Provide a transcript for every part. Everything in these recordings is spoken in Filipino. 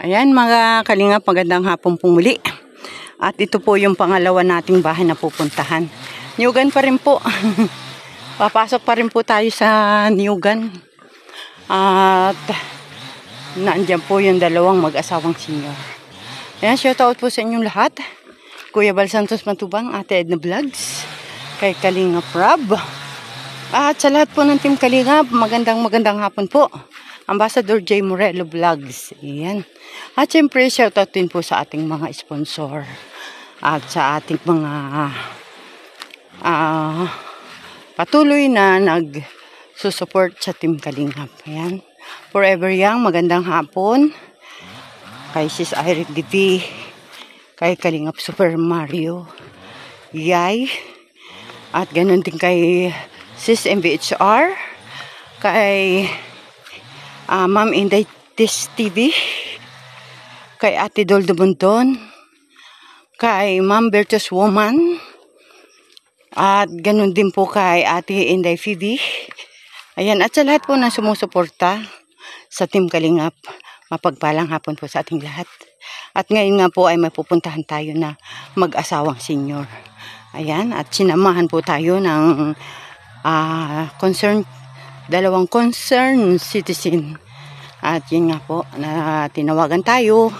Ayan mga kalingap, magandang hapon pong muli. At ito po yung pangalawa nating bahay na pupuntahan. Niyugan pa rin po. Papasok pa rin po tayo sa Niyugan. At naandyan po yung dalawang mag-asawang senior. Ayan, shoutout po sa inyong lahat. Kuya Bal Santos Matubang, Ate Edna Vlogs, kay Kalingap Rob. At sa lahat po ng Team Kalingap, magandang hapon po. Ambassador J. Morello Vlogs. Ayan. At syempre, shoutout din po sa ating mga sponsor. At sa ating mga patuloy na nag-susupport sa Team Kalingap. Ayan. Forever Young, magandang hapon. Kay Sis Irene DV. Kay Kalingap Super Mario. Yay. At ganun din kay Sis MVHR. Kay Ma'am Inday Tis TV, kay Ate Doldo Bundon, kay Ma'am Bertus Woman, at ganun din po kay Ate Inday Phoebe. Ayan, at sa lahat po na sumusuporta sa Team Kalingap, mapagpalang hapon po sa ating lahat. At ngayon nga po ay mapupuntahan tayo na mag-asawang senior. Ayan, at sinamahan po tayo ng dalawang concerned citizen. At yun nga po, na tinawagan tayo.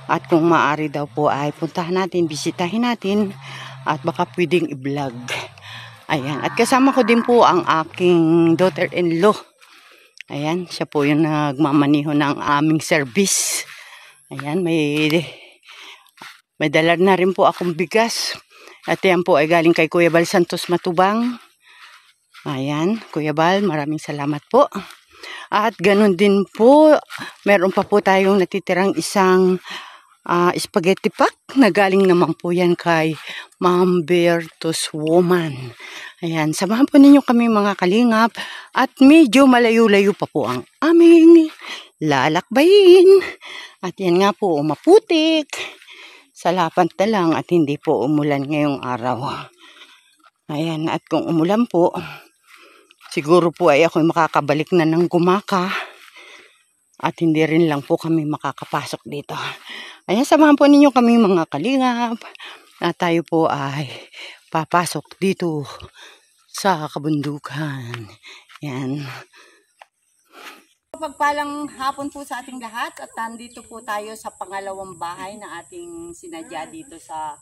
At kung maaari daw po ay puntahan natin, bisitahin natin. At baka pwedeng i-vlog. Ayan. At kasama ko din po ang aking daughter-in-law. Ayan, siya po yung nagmamaniho ng aming service. Ayan, may dala na rin po akong bigas. At yan po ay galing kay Kuya Bal Santos Matubang. Ayan, Kuya Bal, maraming salamat po. At ganun din po, meron pa po tayong natitirang isang spaghetti pack na galing naman po yan kay Ma'am Bertus Woman. Ayan, samahan po ninyo kami mga kalingap at medyo malayo-layo pa po ang aming lalakbayin. At yan nga po, maputik. Salapat na lang at hindi po umulan ngayong araw. Ayan, at kung umulan po, siguro po ay ako makakabalik na ng Gumaka. At hindi rin lang po kami makakapasok dito. Ayan, samahan po ninyo kami mga kalingap. At tayo po ay papasok dito sa kabundukan. Ayan. Pagpalang hapon po sa ating lahat. At nandito po tayo sa pangalawang bahay na ating sinadya dito sa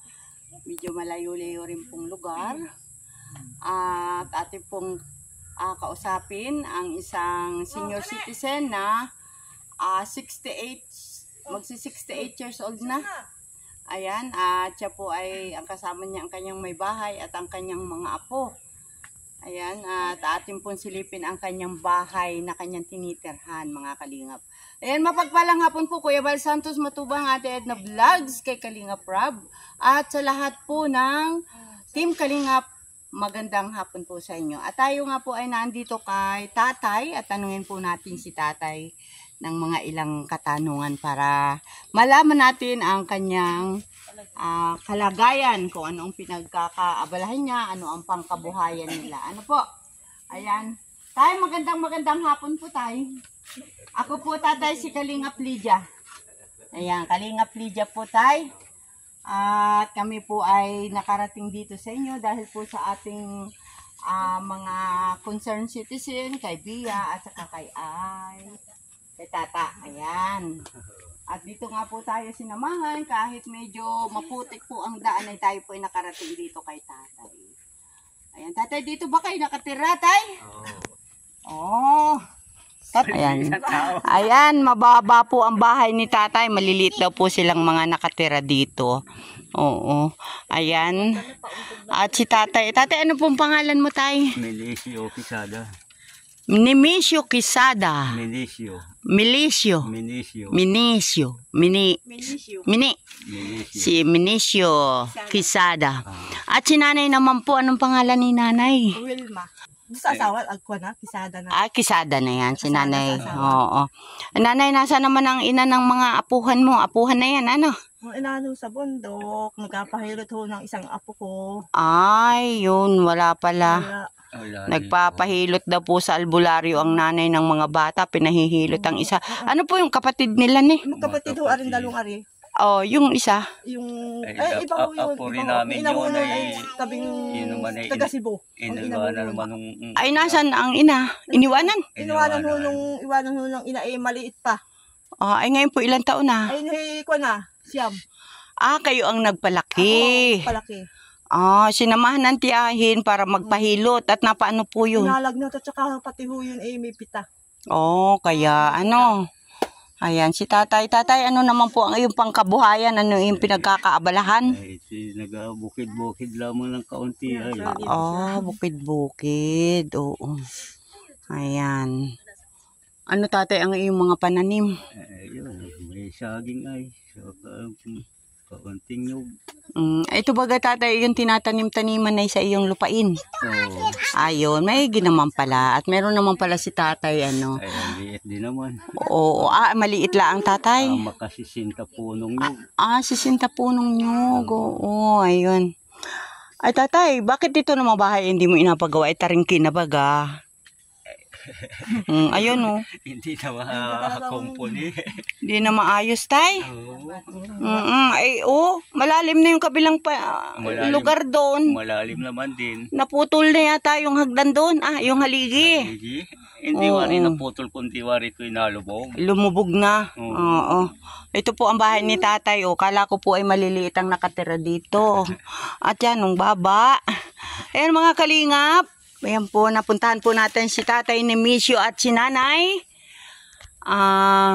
medyo malayo-layo rin pong lugar. At ating pong kausapin ang isang senior citizen na 68 years old na. Ayan, at siya po ay ang kasama niya ang kanyang may bahay at ang kanyang mga apo. Ayan, at atin pong silipin ang kanyang bahay na kanyang tinitirhan mga kalingap. Ayan, mapagpalang hapon po Kuya Bal Santos Matubang, Ate Edna Vlogs, kay Kalingap Rob. At sa lahat po ng Team Kalingap, magandang hapon po sa inyo. At tayo nga po ay nandito kay Tatay at tanungin po natin si Tatay ng mga ilang katanungan para malaman natin ang kanyang kalagayan, kung ano ang pinagkakaabalahan niya, ano ang pangkabuhayan nila. Ano po? Ayan. Tay, magandang hapon po tay. Ako po Tatay si Kalingap Lydia. Ayan, Kalingap Lydia po tay. At kami po ay nakarating dito sa inyo dahil po sa ating mga concerned citizen, kay Bia at saka kay Tata. Ayan. At dito nga po tayo sinamahan kahit medyo maputik po ang daan ay tayo po ay nakarating dito kay Tatay. Ayan, Tatay, dito ba kayo nakatira, Tay? Oo. Ayan. Ayan, mababa po ang bahay ni Tatay. Maliliit daw po silang mga nakatira dito. Oo. Ayan. At si Tatay. Tatay, ano pong pangalan mo, Tay? Milicio Quisada. Nemesio Quisada. Milicio. Mini. Si Minicio Quisada. At si nanay naman po, anong pangalan ni nanay? Wilma. Sa asawa, agkwa na, Quisada na. Quisada na yan, si nanay. Oo. Nanay, nasa naman ang ina ng mga apuhan mo? Apuhan na yan, ano? Ang inano sa bundok, nagpapahilot ho ng isang apo ko. Ay, yun, wala pala. Kaya, Wala din. Nagpapahilot daw po sa albularyo ang nanay ng mga bata, pinahihilot ang isa. Ano po yung kapatid nila ni? magkapatid ho, arin dalong ari. Oh, yung isa. Yung, Ay, iba ho yun. apo rin Iba ho. namin Ina ho yun nun ay- ay tabing yun naman ay taga Cebu. Iniwanan naman nung... Ay, nasan ang ina? Iniwanan? Iwanan ho nung ina ay maliit pa. Ah, ay, ngayon po ilang taon na? Ay, nahi ko na, siyam. Ah, kayo ang nagpalaki. Palaki. Ah, sinamahan ng tiyahin para magpahilot at napaano po yun? Inalagnat at saka pati ho yun ay may pita. Oh, kaya ano? Ayan, si tatay. Tatay, ano naman po ang iyong pangkabuhayan? Ano yung pinagkakaabalahan? Ay, nag-bukid-bukid lamang ng kaunti. Ay, Oh, bukid-bukid. Oo. Ayan. Ano tatay ang iyong mga pananim? yun, may saging ay. So, kaunting nyug. Ito baga tatay, yung tinatanim-taniman na sa iyong lupain. Oo. Ayun, may naman pala. At meron naman pala si tatay, ano. Ay, ang liit din naman. Oo, maliit lang ang tatay. Makasisinta punong nyug. Sisinta punong nyug. Oo, ayun. Ay tatay, bakit dito na bahay hindi mo inapagawa? Ay taringkin na baga. Ayun oh. Hindi na makakumpuni. Hindi na maayos tay. Ay malalim na yung kabilang Malalim. lugar doon. Malalim naman din. Naputol na yata yung hagdan doon. Yung haligi. Hindi Oo. wari naputol kundi wari ito inalubog. Lumubog na. Oo. Oo. Ito po ang bahay ni tatay. Kala ko po ay maliliit ang nakatira dito. At yan, nung baba. Ayan mga kalingap. Ayan po, napuntahan po natin si tatay ni Misyo at si nanay.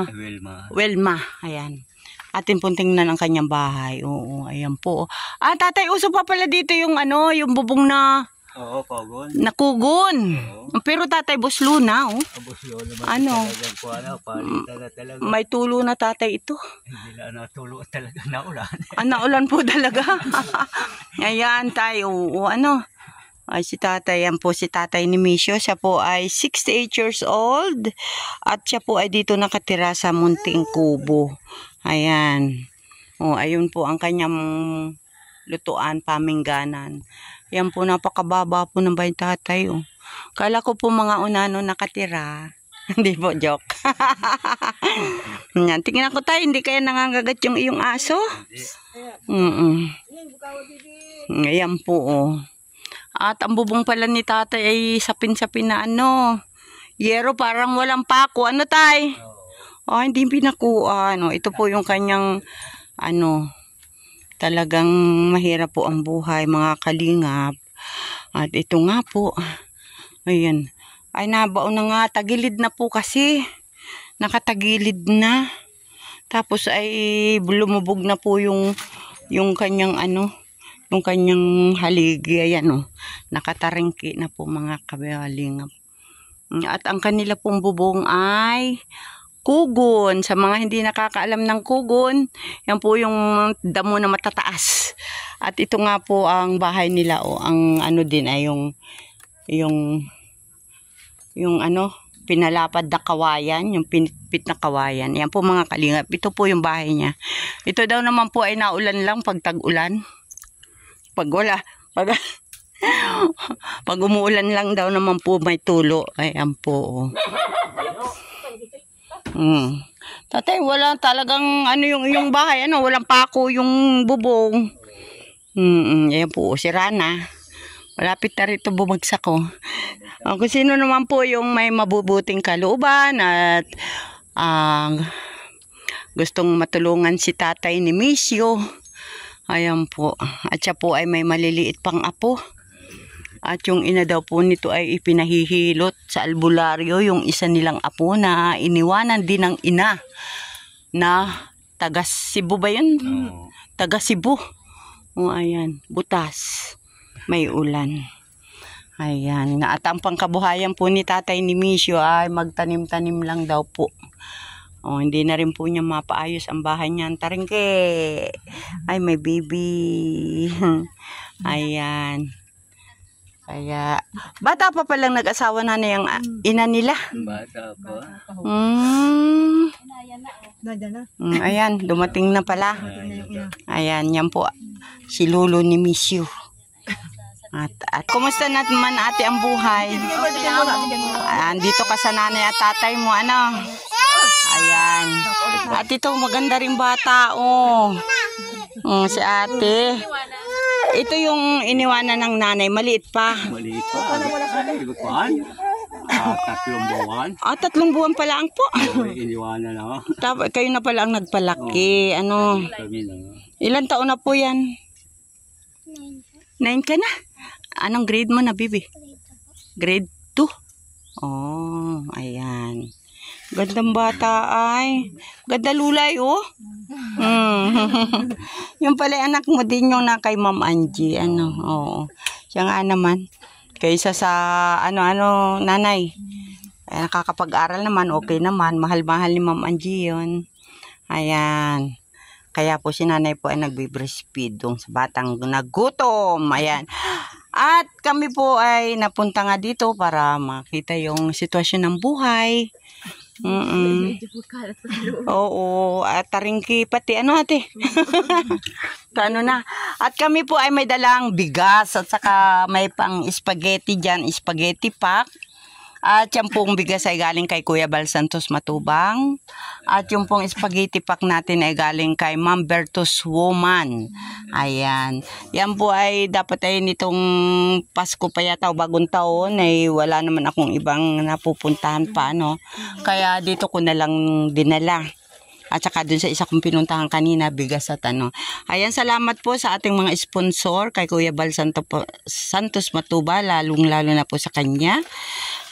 Wilma. Wilma. Ayan. Atin pong tingnan ang kanyang bahay. Oo, ayan po. Tatay, uso pa pala dito yung yung bubong na Oo, kogon. nakugon. Pero tatay, buslo na. Abos yun naman. Ano? Talagang kuha palitan na talaga. May tulo na tatay ito. Hindi na natulo talaga na ulan. Naulan po talaga. Ayan tayo. Ay si tatay, yan po si tatay ni Misyo. Siya po ay 68 years old. At siya po ay dito nakatira sa Munting Kubo. Ayan. Ayun po ang kanyang lutuan, pamingganan. Yan po, napakababa po ng bahay tatay. Kala ko po mga unano nakatira. Hindi po, joke. Yan, tingnan ko tayo, hindi kaya nangangagat yung iyong aso? Ayan po, At ang bubong pala ni tatay ay sapin-sapin na yero, parang walang pako. Ano tay? Hindi pinakuan. Ito po yung kanyang talagang mahirap po ang buhay mga kalingap. At ito nga po. Ayan. Ay nabaon na nga. Tagilid na po kasi. Nakatagilid na. Tapos ay lumubog na po yung kanyang yung kanyang haligi. Ayan nakataringki na po mga kalingap. At ang kanila pong bubong ay kugon. Sa mga hindi nakakaalam ng kugon, yan po yung damo na matataas. At ito nga po ang bahay nila. Ang din ay yung pinalapad na kawayan, yung pinipit na kawayan. Yan po mga kalingap. Ito po yung bahay niya. Ito daw naman po ay naulan lang pag tag-ulan. Pag umuulan lang daw naman po may tulo. Ayan po. Tatay, wala talagang yung bahay, walang pako yung bubong. Ayan po, sira na. Malapit na rito bumagsak ko. Kung sino naman po yung may mabubuting kalooban at gustong matulungan si tatay ni Misyo. Ayan po. At siya po ay may maliliit pang apo. At yung ina daw po nito ay ipinahihilot sa albularyo, yung isa nilang apo na iniwanan din ng ina na taga Cebu ba yun? Taga Cebu. Ayan, butas. May ulan. Ayan. At ang pangkabuhayan po ni tatay ni Misyo ay magtanim-tanim lang daw po. Hindi na rin po niya mapaayos ang bahay niya. Taringke. Ay, may baby. Ayan. Kaya, bata pa palang nag-asawa na yung ina nila. Bata pa. Nandiyan na. Ayan, dumating na pala. Tingnan yung ina. Ayan, yan po. Si Lolo ni Miss You. At kumusta naman ate ang buhay? Andito ka sa nanay at tatay mo, ano? Ayan. At ito, maganda rin bata, oh. Si ate. Ito yung iniwanan ng nanay, maliit pa. Maliit pa. Igutuan. 3 buwan. 3 buwan pa lang po. Iniwanan na. Kayo na pala ang nagpalaki. Ano? Kami na. Ilan taon na po yan? 9 ka na? Anong grade mo na, bibi? Grade 2? Oh, ayan. Gandang bata ay. Ganda lulay, oh. Yung pala anak mo din yung na kay Ma'am Angie. Ano, oo. Siya nga naman. Kaysa sa, nanay. Nakakapag-aral naman, okay naman. Mahal-mahal ni Ma'am Angie yun. Ayan. Kaya po si nanay po ay nagbe-breastfeed dong sa batang nagutom. Ayan. At kami po ay napunta nga dito para makita yung sitwasyon ng buhay. Oo, at taringki pati ate. Kano na. At kami po ay may dalang bigas at saka may pang spaghetti dyan, spaghetti pack. At yung pong bigas ay galing kay Kuya Bal Santos Matubang. At yung pong spaghetti pack natin ay galing kay Ma'am Bertus Woman. Ayan. Yan po ay dapat ay nitong Pasko pa yata o bagong taon ay wala naman akong ibang napupuntahan pa, no? Kaya dito ko na lang dinala. At saka dun sa isa kong pinuntahan kanina, bigas at ano. Ayan, salamat po sa ating mga sponsor kay Kuya Bal Santos Matuba, lalong-lalo na po sa kanya.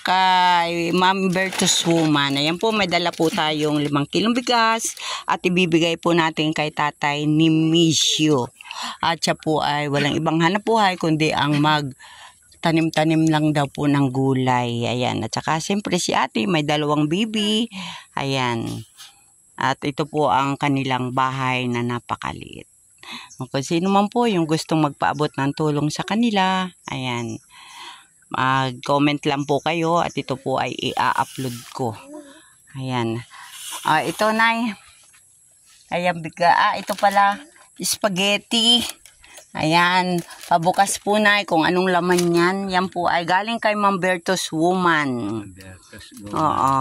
Kay Ma'am Bertus Woman. Ayan po, may dala po tayong 5 kilong bigas at ibibigay po natin kay tatay ni Misyo. At siya po ay walang ibang hanap buhay kundi ang tanim-tanim lang daw po ng gulay. Ayan. At saka siyempre si ate may 2 bibi. Ayan. At ito po ang kanilang bahay na napakaliit. Kung sino man po yung gustong magpaabot ng tulong sa kanila, ayan, mag-comment lang po kayo at ito po ay i-upload ko. Ayan. Ito, Nay. Ayan, ito pala, spaghetti. Ayan, pabukas po, Nay, kung anong laman yan. Yan po ay galing kay Ma'am Bertus Woman. Oo.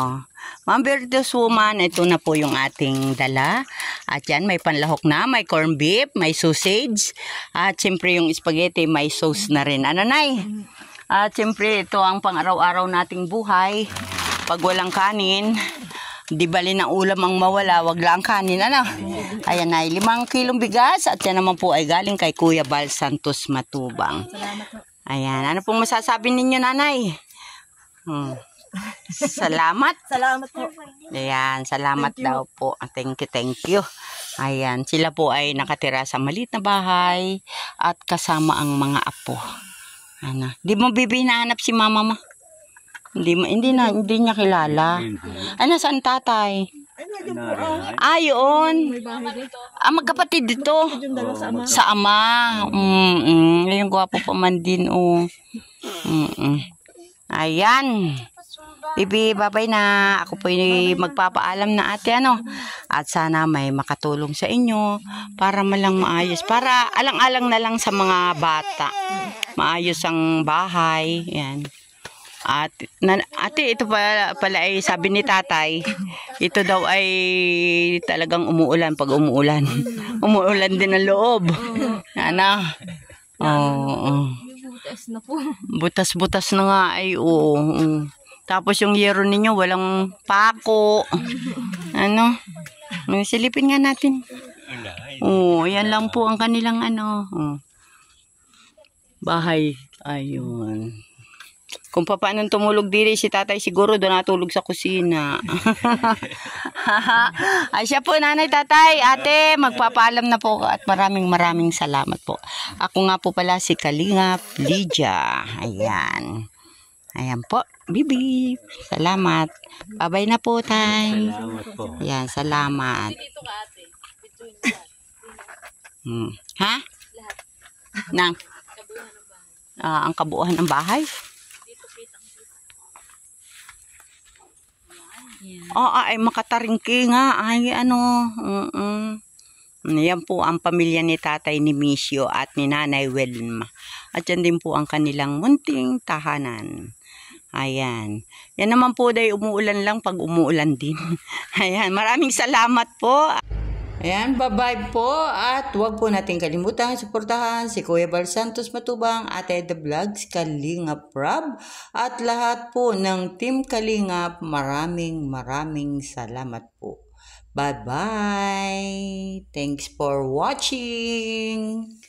Ma'am Bertus Woman, ito na po yung ating dala. At yan, may panlahok na, may corned beef, may sausage. At siyempre yung spaghetti, may sauce na rin. Ano, Nay? At siyempre, ito ang pang-araw-araw nating buhay. Pag walang kanin, di bali na ulam ang mawala, wag lang kanin, ano? Ayan, Nay, 5 kilong bigas. At yan naman po ay galing kay Kuya Bal Santos Matubang. Ayan, ano pong masasabi ninyo, Nanay? Salamat. Salamat po. Ayan, salamat daw po. Thank you. Ayan, sila po ay nakatira sa maliit na bahay at kasama ang mga apo. Ano, di mo bibi hinahanap si mama mo? Hindi niya kilala. Ay, nasaan tatay? Yun. Magkapatid dito. Sa ama. Yung gwapo pa man din, oh. Ayan. Bibi, babay na. Ako po yung magpapaalam na ate, ano. At sana may makatulong sa inyo para malang maayos. Para alang-alang na lang sa mga bata. Maayos ang bahay. Yan. At ate, ito pala ay sabi ni tatay, ito daw ay talagang umuulan pag umuulan. Umuulan din ang loob. Ano? Oo. Butas na po. Butas-butas na nga ay oo. Tapos yung yero ninyo walang pako. Ano? Silipin nga natin. Yan lang po ang kanilang ano. Bahay. Ayun. Kung paano tumulog diri si tatay, siguro doon natulog sa kusina. Ay siya po, nanay, tatay, ate, magpapaalam na po at maraming salamat po. Ako nga po pala si Kalingap Lydia. Ayan. Ayan po, bibi. Salamat. Babay na po, tay. Salamat po. Ayan, salamat. Dito ka ate. Ha? Nang? Kabuuan ng bahay. ang kabuuan ng bahay. Ay makataringki nga. Ay Yan po ang pamilya ni Tatay Nemesio at ni Nanay Welma. At yan din po ang kanilang munting tahanan. Ayan. Yan naman po dahil umuulan lang pag umuulan din. Ayan. Maraming salamat po. Ayan. Bye-bye po. At huwag po natin kalimutan suportahan si Kuya Bal Santos Matubang, Ate The Vlogs, Kalingap Rob, at lahat po ng Team Kalingap. Maraming salamat po. Bye-bye. Thanks for watching.